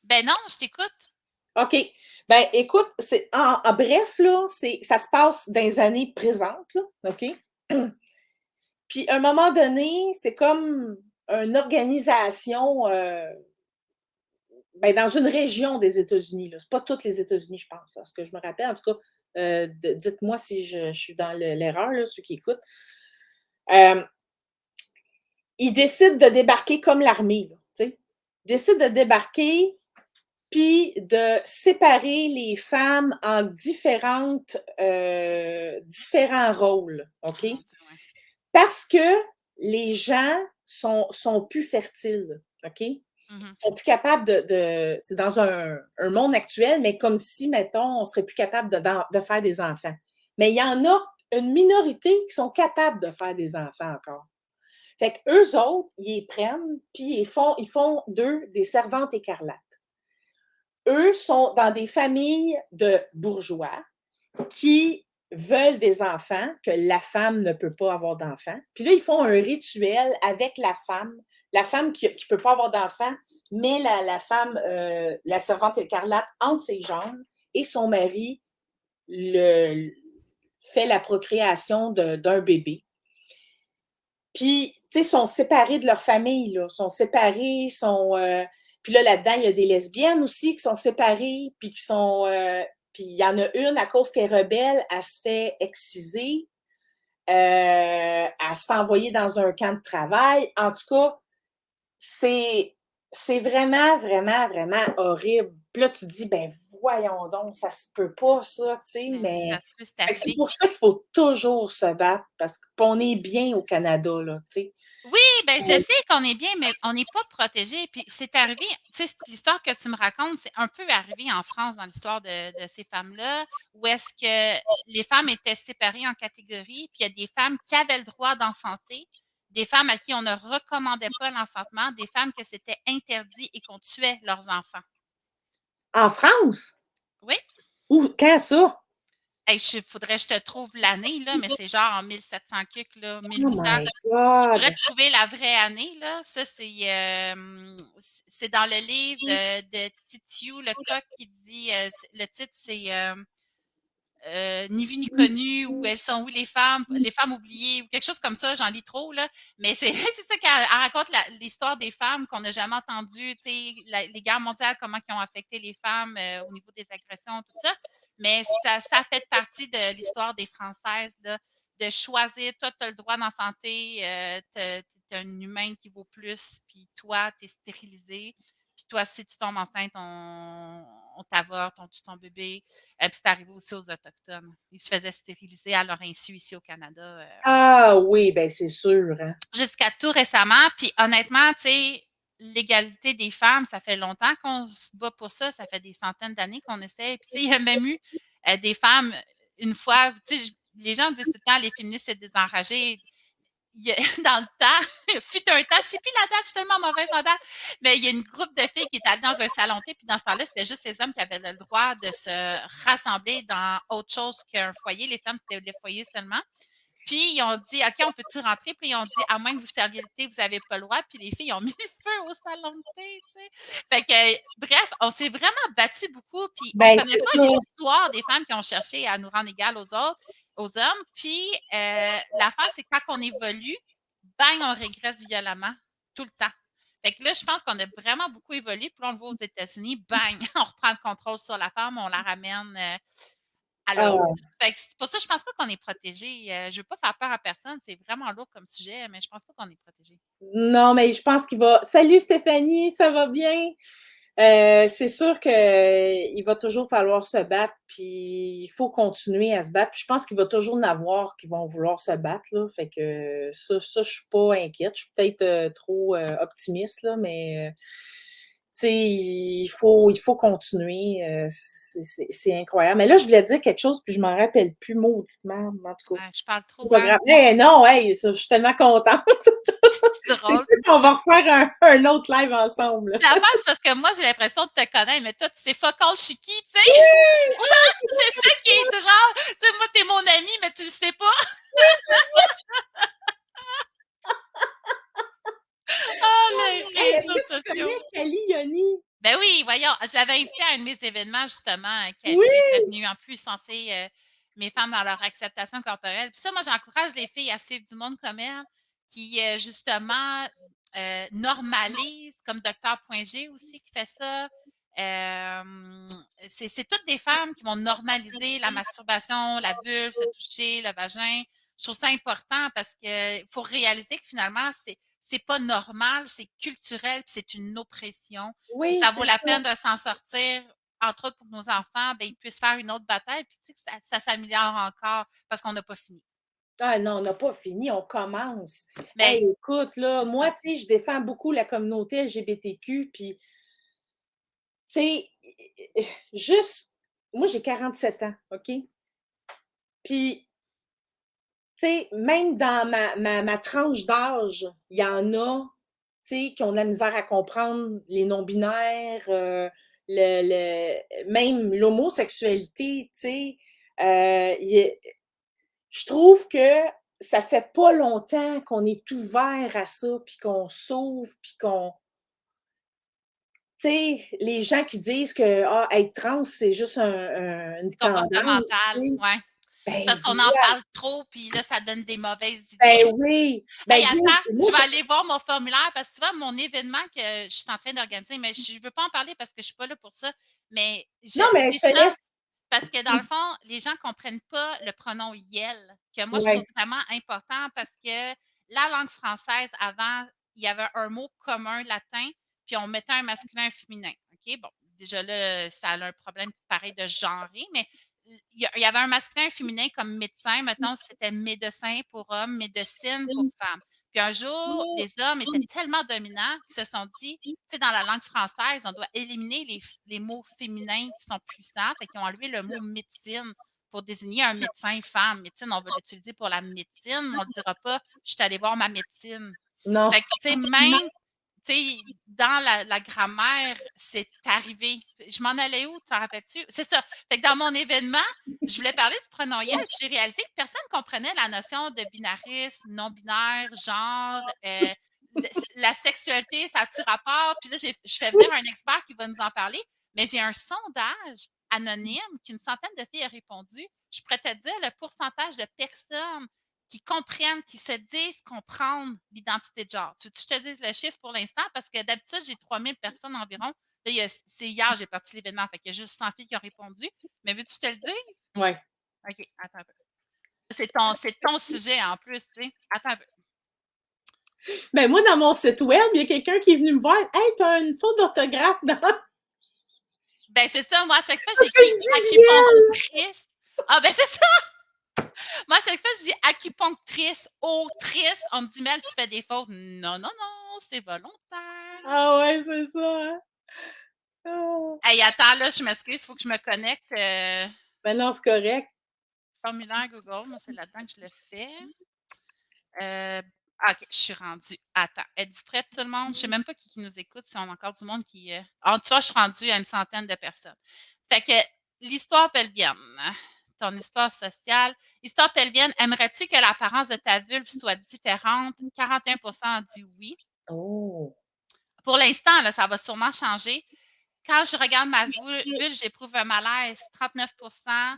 ben non, je t'écoute. OK. Ben, écoute, en bref, là, ça se passe dans les années présentes, là, OK? Puis, à un moment donné, c'est comme une organisation, ben, dans une région des États-Unis, là. C'est pas toutes les États-Unis, je pense, à ce que je me rappelle. En tout cas, dites-moi si je suis dans l'erreur, là, ceux qui écoutent. Euh, Ils décident de débarquer comme l'armée, là, tu sais. Ils décident de débarquer puis de séparer les femmes en différents rôles, Oh OK? mon Dieu, ouais. Parce que les gens sont plus fertiles, OK? Ils Mhm. sont plus capables c'est dans un monde actuel, mais comme si, mettons, on serait plus capable de faire des enfants. Mais il y en a une minorité qui sont capables de faire des enfants encore. Fait qu'eux autres, ils les prennent, puis ils font d'eux des servantes écarlates. Eux sont dans des familles de bourgeois qui veulent des enfants, que la femme ne peut pas avoir d'enfants. Puis là, ils font un rituel avec la femme qui ne peut pas avoir d'enfants, met la femme, la servante écarlate, entre ses jambes et son mari fait la procréation d'un bébé. Puis, tu sais, sont séparés de leur famille, là, sont séparés, puis là, là-dedans, il y a des lesbiennes aussi qui sont séparées, puis qui sont... puis il y en a une, à cause qu'elle est rebelle, elle se fait exciser, elle se fait envoyer dans un camp de travail. En tout cas, c'est vraiment, vraiment, vraiment horrible. Puis là, tu te dis, ben voyons donc, ça se peut pas, ça, tu sais, Mais oui, mais... ça se peut, c'est Fait que c'est arrivé. pour ça qu'il faut toujours se battre, parce qu'on est bien au Canada, là, tu sais. Oui, ben je sais qu'on est bien, mais on n'est pas protégé. Puis c'est arrivé, tu sais, l'histoire que tu me racontes, c'est un peu arrivé en France dans l'histoire de ces femmes-là, où est-ce que les femmes étaient séparées en catégories, puis il y a des femmes qui avaient le droit d'enfanter, des femmes à qui on ne recommandait pas l'enfantement, des femmes que c'était interdit et qu'on tuait leurs enfants. En France? Oui. Où? Quand ça? Hey, faudrait que je te trouve l'année, là, mais c'est genre en 1700 quelque, là, Oh 1800. my Je pourrais God! te trouver la vraie année, là. Ça, c'est dans le livre de Titiou Lecoq qui dit, le titre, c'est Ni vu ni connu, ou Elles sont où les femmes oubliées, ou quelque chose comme ça, j'en lis trop, là. Mais c'est c'est ça qu'elle raconte l'histoire des femmes qu'on n'a jamais entendues, tu sais, les guerres mondiales, comment ils ont affecté les femmes au niveau des agressions, tout ça. Mais ça fait partie de l'histoire des Françaises, là, de choisir, toi, tu as le droit d'enfanter, t'es un humain qui vaut plus, puis toi, tu es stérilisé. Puis toi, si tu tombes enceinte, on t'avorte, on tue ton bébé. Puis c'est arrivé aussi aux Autochtones. Ils se faisaient stériliser à leur insu ici au Canada. Ah oui, ben c'est sûr. Hein. Jusqu'à tout récemment. Puis honnêtement, tu sais, l'égalité des femmes, ça fait longtemps qu'on se bat pour ça. Ça fait des centaines d'années qu'on essaie. Puis tu sais, il y a même eu des femmes, une fois, tu sais, les gens disent tout le temps, les féministes, c'est des enragés. Dans le temps, fut un temps, je sais plus la date, je suis tellement mauvaise en date, mais il y a une groupe de filles qui est allée dans un salon thé, puis dans ce temps-là, c'était juste les hommes qui avaient le droit de se rassembler dans autre chose qu'un foyer. Les femmes, c'était le foyer seulement. Puis, ils ont dit, OK, on peut-tu rentrer? Puis, ils ont dit, à moins que vous serviez le thé, vous n'avez pas le droit. Puis, les filles ont mis le feu au salon de thé, tu sais. Fait que, bref, on s'est vraiment battu beaucoup. Puis, on ne Ben connaît c'est pas ça. l'histoire des femmes qui ont cherché à nous rendre égales aux autres, aux hommes. Puis, l'affaire, c'est que quand on évolue, bang, on régresse violemment, tout le temps. Fait que là, je pense qu'on a vraiment beaucoup évolué. Puis là, on le voit aux États-Unis, bang, on reprend le contrôle sur la femme, on la ramène à l'autre. Ah, Fait que c'est pour ça, je pense pas qu'on est protégé. Je veux pas faire peur à personne, c'est vraiment lourd comme sujet, mais je pense pas qu'on est protégé. non, mais je pense qu'il va. Salut Stéphanie, ça va bien? C'est sûr que il va toujours falloir se battre, puis il faut continuer à se battre. Puis je pense qu'il va toujours en avoir qui vont vouloir se battre, là. Fait que ça je suis pas inquiète. Je suis peut-être trop optimiste, là, mais tu sais, il faut continuer. C'est incroyable. Mais là, je voulais dire quelque chose, puis je m'en rappelle plus mauditement, en tout cas. Je parle C'est trop, pas hein? grave. Hey, non, hey, ça, je suis tellement contente. C'est C'est drôle. sûr qu'on va refaire un autre live ensemble. Là. L'affaire, c'est parce que moi, j'ai l'impression de te connaître, mais toi, tu sais fuck all chiki, tu sais. C'est ça qui est drôle. Tu sais, moi, t'es mon ami, mais tu le sais pas. Oh, les Hey, est-ce réseaux que tu sociaux. connais Kali Yoni? Ben oui, voyons. Je l'avais invitée à un de mes événements, justement. Oui! Elle était venue en plus censer mes femmes dans leur acceptation corporelle. Puis ça, moi, j'encourage les filles à suivre du monde comme elle, qui, justement, normalise, comme Docteur.g aussi, qui fait ça. C'est toutes des femmes qui vont normaliser la masturbation, la vulve, se toucher, le vagin. Je trouve ça important parce qu'il faut réaliser que finalement, c'est pas normal, c'est culturel, puis c'est une oppression. Puis Oui, ça vaut c'est la ça. peine de s'en sortir, entre autres pour nos enfants, ben, ils puissent faire une autre bataille, puis tu sais que ça s'améliore encore parce qu'on n'a pas fini. Ah non, on n'a pas fini, on commence. Mais Hey, écoute, là, c'est moi, ça. tu sais, je défends beaucoup la communauté LGBTQ, puis, tu sais, juste, moi, j'ai 47 ans, OK? Puis, tu sais, même dans ma tranche d'âge, il y en a, tu sais, qui ont de la misère à comprendre les non-binaires, même l'homosexualité, tu sais. Je trouve que ça fait pas longtemps qu'on est ouvert à ça, puis qu'on s'ouvre, puis qu'on... Tu sais, les gens qui disent que être trans, c'est juste une C'est tendance, tu comportemental, sais. ouais. C'est Ben, parce qu'on en parle trop, puis là, ça donne des mauvaises idées. ben oui. Ben, Hey, dis, attends, moi, je vais aller voir mon formulaire parce que tu vois, mon événement que je suis en train d'organiser, mais je ne veux pas en parler parce que je ne suis pas là pour ça. Mais non, mais je c'est te ça, laisse. parce que dans le fond, les gens ne comprennent pas le pronom yel, que moi, je trouve Ouais. vraiment important parce que la langue française, avant, il y avait un mot commun latin, puis on mettait un masculin et un féminin. OK? Bon, déjà là, ça a un problème pareil de genrer, mais il y avait un masculin et un féminin comme médecin. Mettons, c'était médecin pour homme, médecine pour femme. Puis un jour, les hommes étaient tellement dominants qu'ils se sont dit, tu sais, dans la langue française, on doit éliminer les mots féminins qui sont puissants. Fait qu'ils ont enlevé le mot médecine pour désigner un médecin femme. Médecine, on va l'utiliser pour la médecine, on ne dira pas « je suis allée voir ma médecine ». Non. Fait que, tu sais, même, tu sais, dans la grammaire, c'est arrivé. Je m'en allais où, t'en rappelles-tu? C'est ça. Fait que dans mon événement, je voulais parler du pronom « elle », puis j'ai réalisé que personne ne comprenait la notion de binarisme, non-binaire, genre, la sexualité, ça a-tu rapport? Puis là, je fais venir un expert qui va nous en parler, mais j'ai un sondage anonyme qu'une centaine de filles ont répondu. Je pourrais te dire le pourcentage de personnes qui comprennent, qui se disent comprendre l'identité de genre. Tu veux que je te dise le chiffre pour l'instant? Parce que d'habitude, j'ai 3000 personnes environ. Là, c'est hier, j'ai parti l'événement, fait qu'il y a juste 100 filles qui ont répondu. Mais veux-tu que je te le dise? Oui. OK, attends un peu. C'est ton sujet en plus, tu sais. Attends un peu. Ben moi, dans mon site web, il y a quelqu'un qui est venu me voir. « Hey, t'as une faute d'orthographe dans... » Ben c'est ça, moi, à chaque fois, j'écris acupunctrice. Ah, ben c'est ça! Moi, à chaque fois, je dis acupunctrice, autrice. On me dit, Mel, tu fais des fautes. Non, non, non, c'est volontaire. Ah ouais, c'est ça. Hein? Oh. Hey, attends, là, je m'excuse, il faut que je me connecte. Ben non, c'est correct. Formulaire Google, moi, c'est là-dedans que je le fais. OK, je suis rendue. Attends, êtes-vous prêts, tout le monde? Je ne sais même pas qui nous écoute, si on a encore du monde qui... Ah, tu vois, je suis rendue à une centaine de personnes. Fait que l'histoire pelvienne, ton histoire sociale. Histoire pelvienne, aimerais-tu que l'apparence de ta vulve soit différente? 41% ont dit oui. Oh. Pour l'instant, là, ça va sûrement changer. Quand je regarde ma vulve, j'éprouve un malaise, 39%.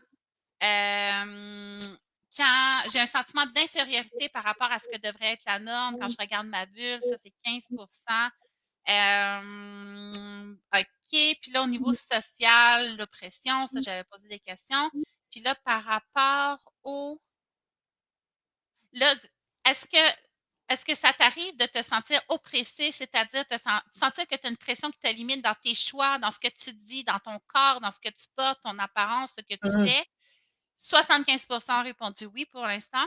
Quand j'ai un sentiment d'infériorité par rapport à ce que devrait être la norme, quand je regarde ma vulve, ça c'est 15%. OK. Puis là, au niveau social, l'oppression, ça, j'avais posé des questions. Puis là, par rapport au. Là, est-ce que ça t'arrive de te sentir oppressé, c'est-à-dire sentir que tu as une pression qui te limite dans tes choix, dans ce que tu dis, dans ton corps, dans ce que tu portes, ton apparence, ce que tu fais? 75% ont répondu oui pour l'instant.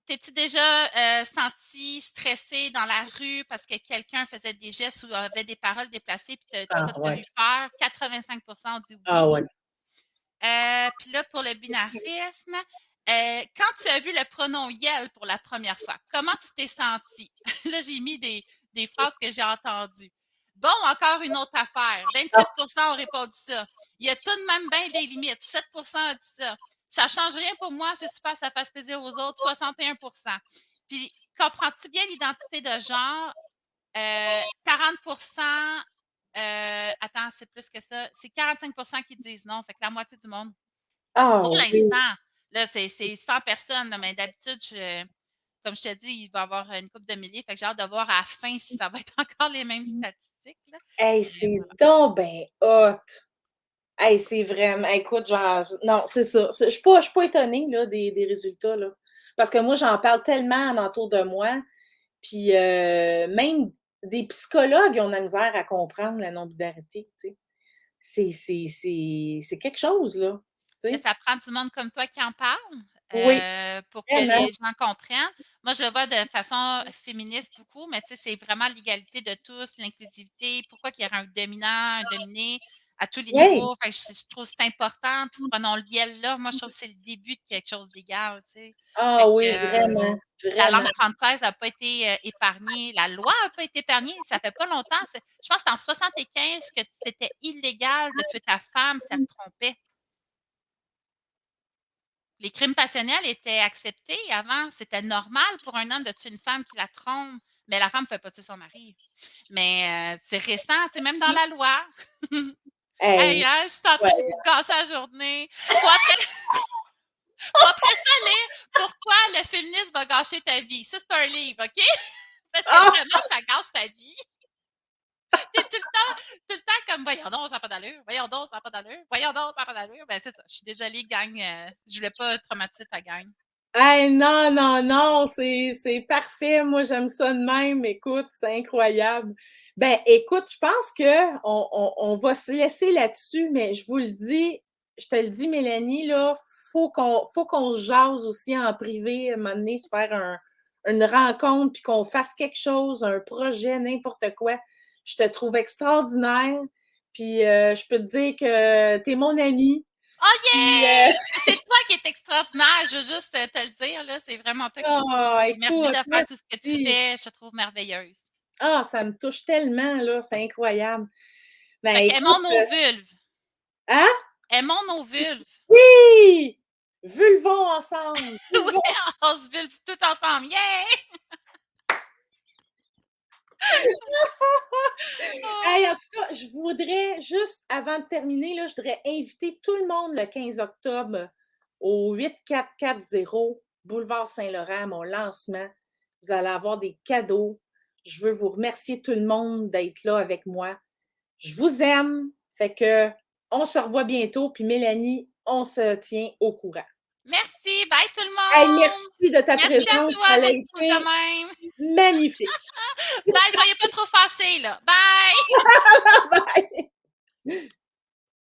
T'es-tu déjà senti stressé dans la rue parce que quelqu'un faisait des gestes ou avait des paroles déplacées puis t'as eu peur? 85% ont dit oui. Ah ouais. Puis là, pour le binarisme, quand tu as vu le pronom YEL pour la première fois, comment tu t'es senti? Là, j'ai mis des phrases que j'ai entendues. Bon, encore une autre affaire. 27% ont répondu ça. Il y a tout de même bien des limites. 7% ont dit ça. Ça ne change rien pour moi, c'est super, ça fasse plaisir aux autres. 61%. Puis, comprends-tu bien l'identité de genre? 40%. Attends, c'est plus que ça. C'est 45% qui disent non. Fait que la moitié du monde. Pour l'instant, là, c'est 100 personnes, là, mais d'habitude, comme je te dis, il va y avoir une couple de milliers. Fait que j'ai hâte de voir à la fin si ça va être encore les mêmes statistiques. Là. Hey, c'est donc ben hot! Hey, c'est vraiment. Écoute, genre. Non, c'est ça. Je suis pas étonnée là, des résultats. Là. Parce que moi, j'en parle tellement autour de moi. Puis même des psychologues ont de la misère à comprendre la non-binarité. Tu sais. C'est quelque chose, là. Tu sais. Ça prend du monde comme toi qui en parle. Oui, pour que les gens comprennent. Moi, je le vois de façon féministe beaucoup, mais tu sais, c'est vraiment l'égalité de tous, l'inclusivité. Pourquoi qu'il y aurait un dominant, un dominé à tous les niveaux? Fait que je trouve que c'est important. Puis prenons le liel-là. Moi, je trouve que c'est le début de quelque chose d'égal, tu sais. Ah oui, vraiment, La langue vraiment. française n'a pas été épargnée. La loi n'a pas été épargnée. Ça fait pas longtemps. Je pense que c'est en 75 que c'était illégal de tuer ta femme si elle te trompait. Les crimes passionnels étaient acceptés avant. C'était normal pour un homme de tuer une femme qui la trompe, mais la femme ne fait pas tuer son mari. Mais c'est récent, tu sais, même dans la loi. Hey, Hey, je suis en train de vous gâcher la journée. Faut après ça lire Pourquoi le féminisme va gâcher ta vie. Ça, c'est un livre, OK? Parce que vraiment, ça gâche ta vie. T'es tout le temps comme, voyons donc, ça n'a pas d'allure, voyons donc, ça n'a pas d'allure, voyons donc, ça n'a pas d'allure. Ben, c'est ça. Je suis désolée, gang. Je voulais pas traumatiser ta gang. Hey, non, non, non, c'est parfait. Moi, j'aime ça de même. Écoute, c'est incroyable. Ben, écoute, je pense que on va se laisser là-dessus, mais je vous le dis, je te le dis, Mélanie, là, faut qu'on se jase aussi en privé, à un moment donné, se faire une rencontre, puis qu'on fasse quelque chose, un projet, n'importe quoi. Je te trouve extraordinaire. Puis je peux te dire que tu es mon amie. Oh Puis, yeah! C'est toi qui es extraordinaire, je veux juste te le dire, là, c'est vraiment toi qui merci écoute, de faire tout ce que tu merci. fais, je te trouve merveilleuse. Ça me touche tellement, là, c'est incroyable. Ben, Fait écoute, qu'aimons nos vulves. hein? Aimons nos vulves. Oui! Vulvons ensemble! Oui, Vulvons! on se vulve tout ensemble. Yeah! Hey, en tout cas, je voudrais juste, avant de terminer, là, je voudrais inviter tout le monde le 15 octobre au 8440 Boulevard Saint-Laurent, à mon lancement. Vous allez avoir des cadeaux. Je veux vous remercier tout le monde d'être là avec moi. Je vous aime. Fait que on se revoit bientôt. Puis Mélanie, on se tient au courant. Merci, bye tout le Hey, monde! merci de ta Merci à présence. toi Ça a d'être cool de été même. magnifique. Bye, soyez pas trop fâchés, là. Bye! Bye!